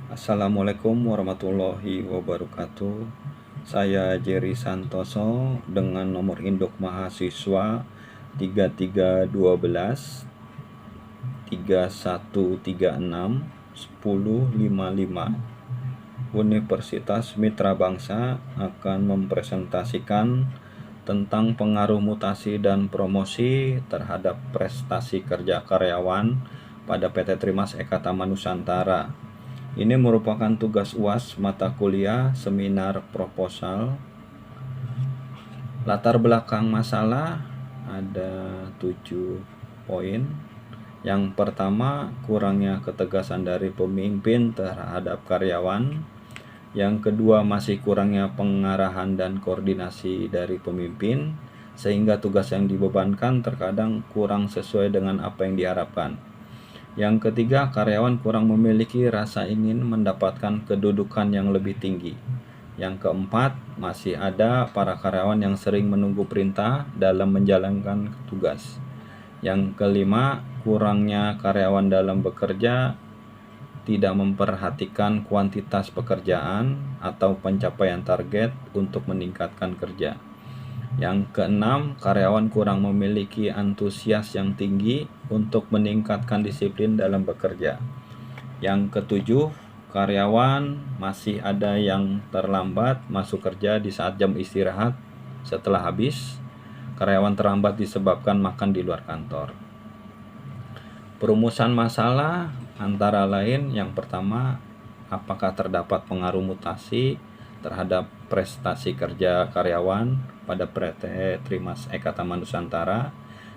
Assalamualaikum warahmatullahi wabarakatuh. Saya Jerry Santoso dengan nomor induk mahasiswa 3312 3136 1055. Universitas Mitra Bangsa akan mempresentasikan tentang pengaruh mutasi dan promosi terhadap prestasi kerja karyawan pada PT Trimas Eka Taman Nusantara. Ini merupakan tugas UAS mata kuliah seminar proposal. Latar belakang masalah ada 7 poin. Yang pertama, kurangnya ketegasan dari pemimpin terhadap karyawan. Yang kedua, masih kurangnya pengarahan dan koordinasi dari pemimpin, sehingga tugas yang dibebankan terkadang kurang sesuai dengan apa yang diharapkan. Yang ketiga, karyawan kurang memiliki rasa ingin mendapatkan kedudukan yang lebih tinggi. Yang keempat, masih ada para karyawan yang sering menunggu perintah dalam menjalankan tugas. Yang kelima, kurangnya karyawan dalam bekerja tidak memperhatikan kuantitas pekerjaan atau pencapaian target untuk meningkatkan kerja. Yang keenam, karyawan kurang memiliki antusias yang tinggi untuk meningkatkan disiplin dalam bekerja. Yang ketujuh, karyawan masih ada yang terlambat masuk kerja di saat jam istirahat setelah habis. Karyawan terlambat disebabkan makan di luar kantor. Perumusan masalah antara lain, yang pertama, apakah terdapat pengaruh mutasi terhadap prestasi kerja karyawan pada PT Trimas Eka Taman Nusantara.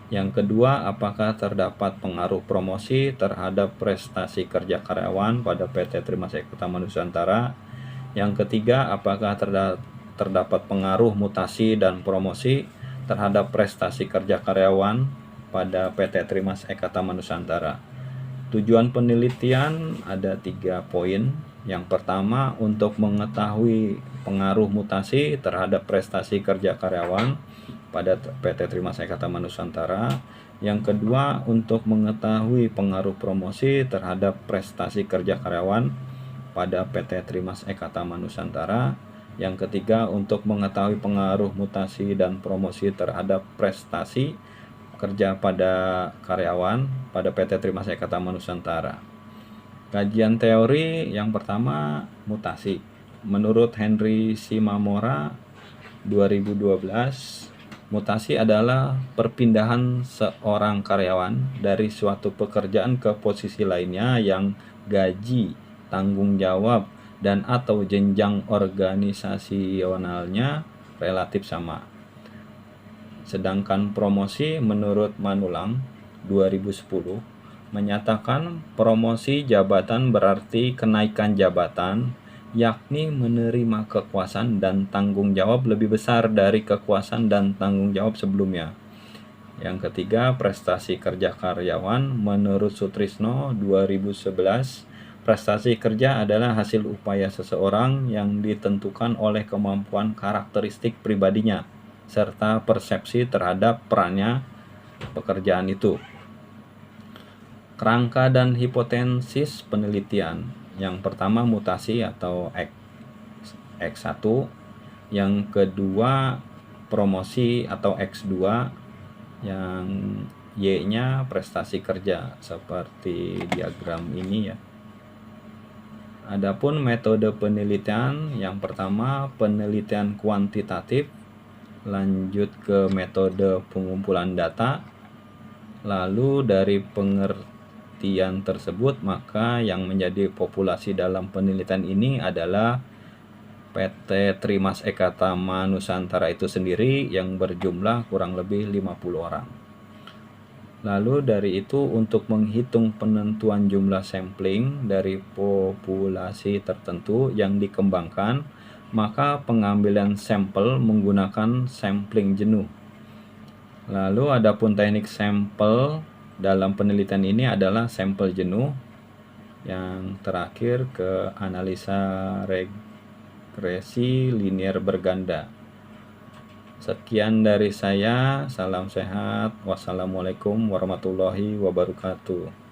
Yang kedua, apakah terdapat pengaruh promosi terhadap prestasi kerja karyawan pada PT Trimas Eka Taman Nusantara. Yang ketiga, apakah terdapat pengaruh mutasi dan promosi terhadap prestasi kerja karyawan pada PT Trimas Eka Taman Nusantara. Tujuan penelitian ada 3 poin. Yang pertama, untuk mengetahui pengaruh mutasi terhadap prestasi kerja karyawan pada PT Trimas Eka Taman Nusantara. Yang kedua, untuk mengetahui pengaruh promosi terhadap prestasi kerja karyawan pada PT Trimas Eka Taman Nusantara. Yang ketiga, untuk mengetahui pengaruh mutasi dan promosi terhadap prestasi kerja pada karyawan pada PT Trimas Eka Taman Nusantara. Kajian teori yang pertama, mutasi. Menurut Henry Shimamura 2012, mutasi adalah perpindahan seorang karyawan dari suatu pekerjaan ke posisi lainnya yang gaji, tanggung jawab, dan atau jenjang organisasionalnya relatif sama. Sedangkan promosi menurut Manulang 2010 menyatakan promosi jabatan berarti kenaikan jabatan, yakni menerima kekuasaan dan tanggung jawab lebih besar dari kekuasaan dan tanggung jawab sebelumnya. Yang ketiga, prestasi kerja karyawan menurut Sutrisno 2011, prestasi kerja adalah hasil upaya seseorang yang ditentukan oleh kemampuan karakteristik pribadinya serta persepsi terhadap perannya pekerjaan itu. Kerangka dan hipotesis penelitian. Yang pertama, mutasi atau X1. Yang kedua, promosi atau X2. Yang Y-nya prestasi kerja seperti diagram ini ya. Adapun metode penelitian, yang pertama penelitian kuantitatif, lanjut ke metode pengumpulan data. Lalu dari pengertian tersebut, maka yang menjadi populasi dalam penelitian ini adalah PT Trimas Eka Taman Nusantara itu sendiri yang berjumlah kurang lebih 50 orang. Lalu dari itu, untuk menghitung penentuan jumlah sampling dari populasi tertentu yang dikembangkan, maka pengambilan sampel menggunakan sampling jenuh. Lalu adapun teknik sampel dalam penelitian ini adalah sampel jenuh. Yang terakhir ke analisa regresi linear berganda. Sekian dari saya, salam sehat, wassalamualaikum warahmatullahi wabarakatuh.